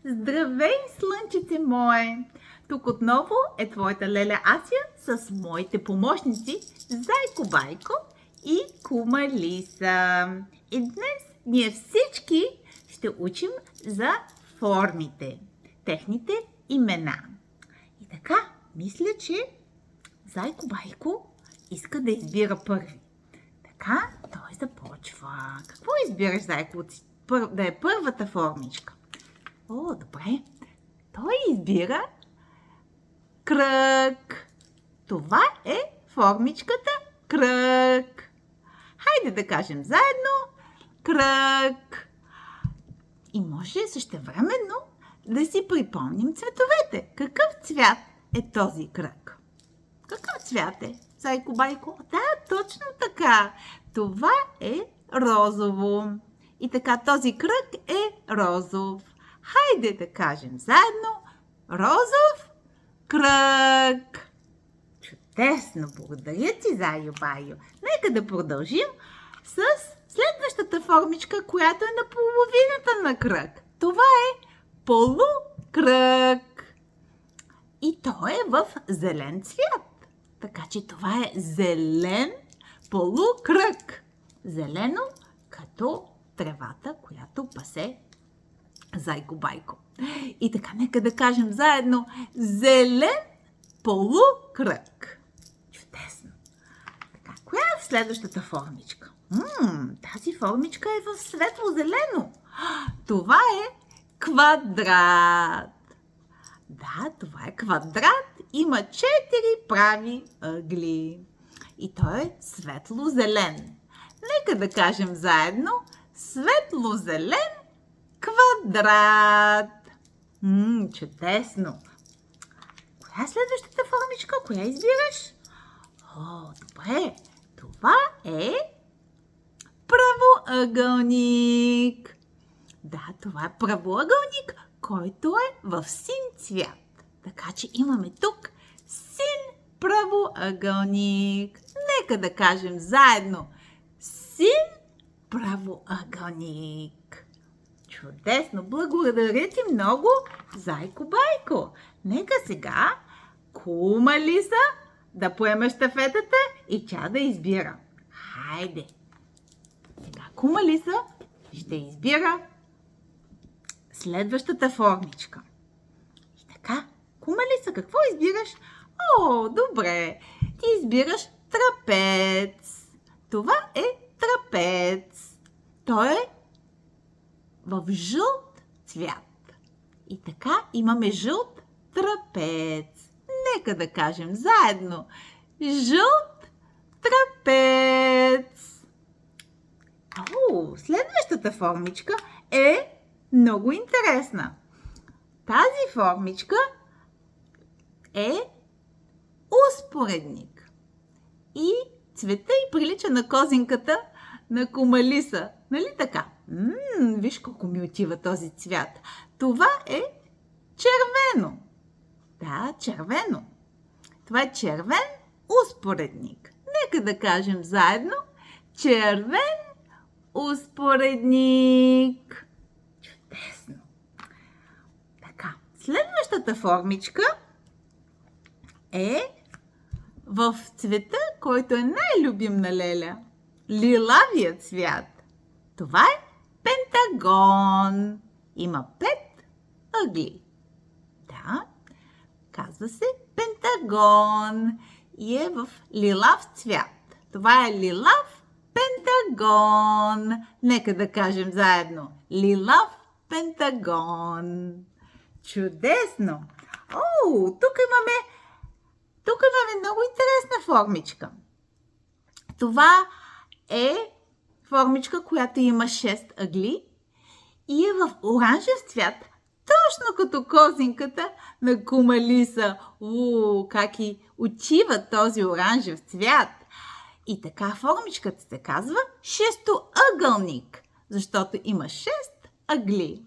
Здравей, слънчице мое! Тук отново е твоята леля Ася с моите помощници Зайко Байко и Кума Лиса. И днес ние всички ще учим за формите, техните имена. И така, мисля, че Зайко Байко иска да избира първи. Така, той започва. Какво избираш, Зайко, да е първата формичка? О, добре. Той избира кръг. Това е формичката кръг. Хайде да кажем заедно кръг. И може същевременно да си припомним цветовете. Какъв цвят е този кръг? Какъв цвят е, Зайко Байко? Да, точно така. Това е розово. И така, този кръг е розов. Хайде да кажем заедно розов кръг. Чудесно! Благодаря ти, Зайо Байо. Нека да продължим с следващата формичка, която е на половината на кръг. Това е полукръг. И той е в зелен цвят. Така че това е зелен полукръг. Зелено като тревата, която пасе Зайко Байко. И така, нека да кажем заедно зелен полукръг. Чудесно! Така, коя е следващата формичка? Тази формичка е в светло-зелено. Това е квадрат. Да, това е квадрат. Има 4 прави ъгли. И той е светло-зелен. Нека да кажем заедно светло-зелен квадрат. Чудесно! Коя е следващата формичка? Коя избираш? О, добре! Това е правоъгълник. Да, това е правоъгълник, който е в син цвят. Така че имаме тук син правоъгълник. Нека да кажем заедно син правоъгълник. Чудесно! Благодаря ти много, Зайко Байко. Нека сега Кума Лиса да поеме щафетата и тя да избира. Хайде! Сега Кума Лиса ще избира следващата формичка. И така, Кума Лиса, какво избираш? О, добре! Ти избираш трапец. Това е трапец. Той е в жълт цвят. И така имаме жълт трапец. Нека да кажем заедно жълт трапец. О, следващата формичка е много интересна. Тази формичка е успоредник. И цвета й прилича на козинката на Кума Лиса. Нали така? Виж колко ми отива този цвят. Това е червено. Да, червено. Това е червен успоредник. Нека да кажем заедно червен успоредник. Чудесно. Така, следващата формичка е в цвета, който е най-любим на Леля. Лилавия цвят. Това е пентагон. Има 5 ъгли. Да, казва се пентагон и е в лилав цвят. Това е лилав пентагон. Нека да кажем заедно лилав пентагон. Чудесно! О, тук имаме много интересна формичка. Това е формичка, която има 6 ъгли и е в оранжев цвят, точно като козинката на Кума Лиса. Как и отива този оранжев цвят. И така формичката се казва шестоъгълник, защото има 6 ъгли.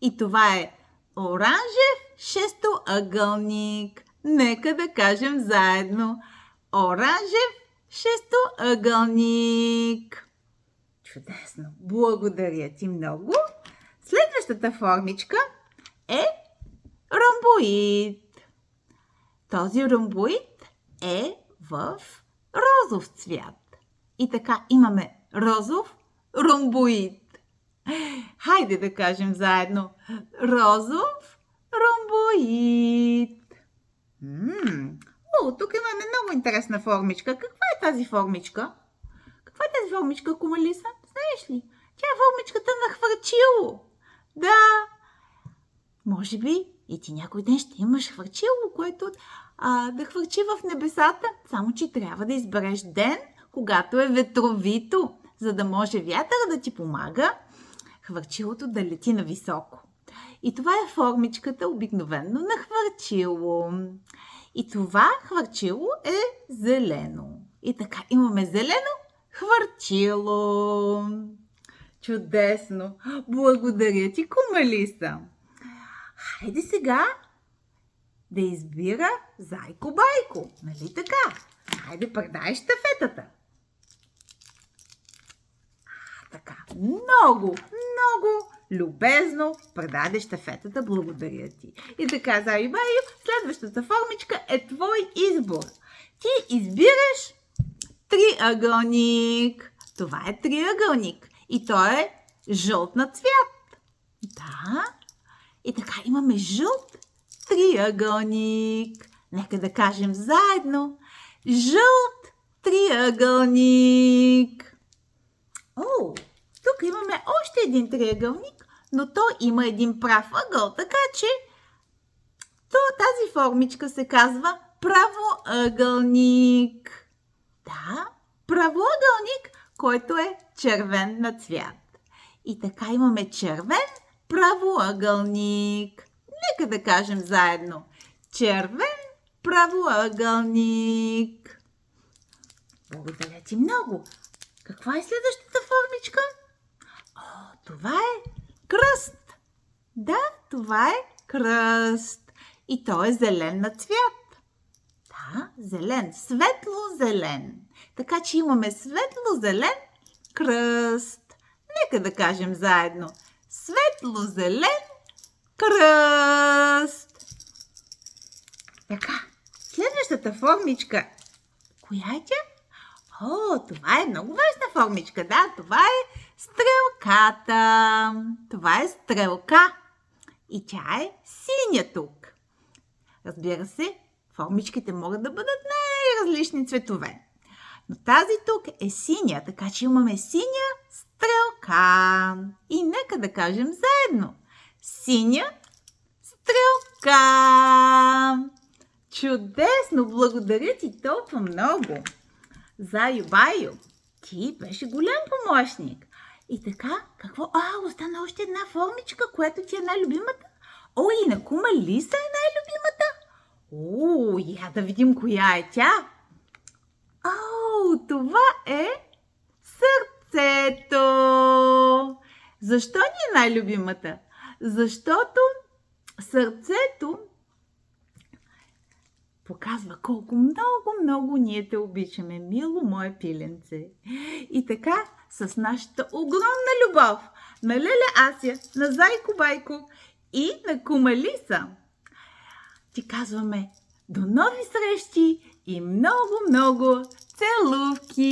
И това е оранжев шестоъгълник. Нека да кажем заедно оранжев шестоъгълник. Чудесно! Благодаря ти много! Следващата формичка е ромбоид. Този ромбоид е в розов цвят. И така имаме розов ромбоид. Хайде да кажем заедно. Розов ромбоид. Тук имаме много интересна формичка. Каква е тази формичка? Каква е тази формичка, Кумалиса? Знаеш ли? Тя е формичката на хвърчило. Да. Може би и ти някой ден ще имаш хвърчило, което да хвърчи в небесата. Само че трябва да избереш ден, когато е ветровито, за да може вятър да ти помага хвърчилото да лети нависоко. И това е формичката обикновено на хвърчило. И това хвърчило е зелено. И така имаме зелено хвърчило. Чудесно! Благодаря ти, Кумалиса. Хайде сега да избира Зайко Байко. Нали така? Хайде, предай щафетата. Така, много любезно предаде щафетата. Благодаря ти. И така, Зай Байо, следващата формичка е твой избор. Ти избираш триъгълник. Това е триъгълник. И той е жълт на цвят. Да. И така, имаме жълт триъгълник. Нека да кажем заедно. Жълт триъгълник. Тук имаме още един триъгълник, но той има един прав ъгъл, така че тази формичка се казва правоъгълник. Да, правоъгълник, който е червен на цвят. И така имаме червен правоъгълник. Нека да кажем заедно. Червен правоъгълник. Благодаря ти много. Каква е следващата формичка? Това е кръст. Да, това е кръст. И той е зелен на цвят. Да, зелен, светло-зелен. Така че имаме светло-зелен кръст. Нека да кажем заедно. Светло-зелен кръст. Така, следващата формичка. Коя е тя? Това е много важна формичка. Да, това е стрелката. Това е стрелка. И тя е синя тук. Разбира се, формичките могат да бъдат най-различни цветове. Но тази тук е синя, така че имаме синя стрелка. И нека да кажем заедно. Синя стрелка. Чудесно! Благодаря ти толкова много. Зайо Байо, ти беше голям помощник. И така, какво? Остана още една формичка, която ти е най-любимата. И на Кумалиса е най-любимата. Я да видим коя е тя. Това е сърцето. Защо ни е най-любимата? Защото сърцето показва колко много ние те обичаме, мило мое пиленце. И така, с нашата огромна любов на Леля Ася, на Зайко Байко и на Кумалиса, ти казваме до нови срещи и много целувки!